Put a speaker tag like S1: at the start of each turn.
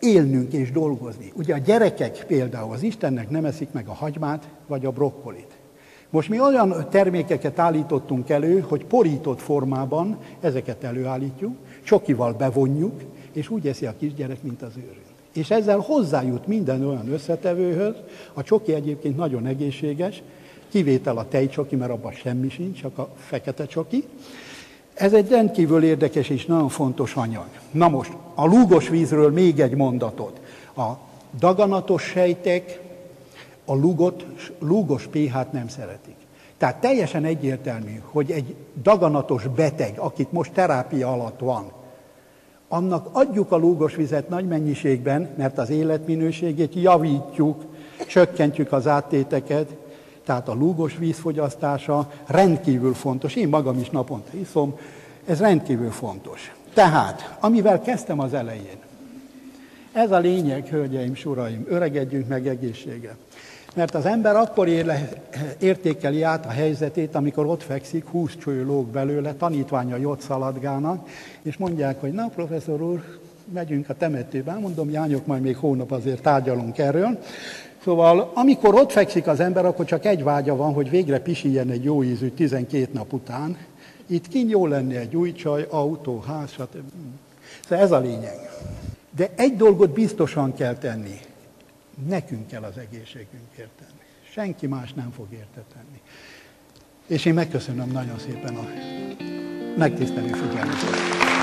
S1: élnünk és dolgozni. Ugye a gyerekek például az Istennek nem eszik meg a hagymát vagy a brokkolit. Most mi olyan termékeket állítottunk elő, hogy porított formában ezeket előállítjuk, csokival bevonjuk, és úgy eszi a kisgyerek, mint az őrült. És ezzel hozzájut minden olyan összetevőhöz, a csoki egyébként nagyon egészséges, kivétel a tejcsoki, mert abban semmi sincs, csak a fekete csoki. Ez egy rendkívül érdekes és nagyon fontos anyag. Na most, a lúgos vízről még egy mondatot. A daganatos sejtek a lúgos pH-t nem szeretik. Tehát teljesen egyértelmű, hogy egy daganatos beteg, akit most terápia alatt van, annak adjuk a lúgos vizet nagy mennyiségben, mert az életminőségét javítjuk, csökkentjük az áttéteket, tehát a lúgos vízfogyasztása rendkívül fontos. Én magam is naponta iszom, ez rendkívül fontos. Tehát, amivel kezdtem az elején, ez a lényeg, hölgyeim, s uraim, öregedjünk meg egészséggel. Mert az ember akkor értékeli át a helyzetét, amikor ott fekszik, 20 cső lóg belőle, tanítványai ott szaladgálnak, és mondják, hogy na, professzor úr, megyünk a temetőbe. Mondom, jányok, majd még hónap azért tárgyalunk erről. Szóval, amikor ott fekszik az ember, akkor csak egy vágya van, hogy végre pisiljen egy jó ízű 12 nap után. Itt kint jó lenne egy új csaj, autó, ház, stb. Szóval ez a lényeg. De egy dolgot biztosan kell tenni. Nekünk kell az egészségünkért tenni. Senki más nem fog érte tenni. És én megköszönöm nagyon szépen a megtisztelő figyelmet.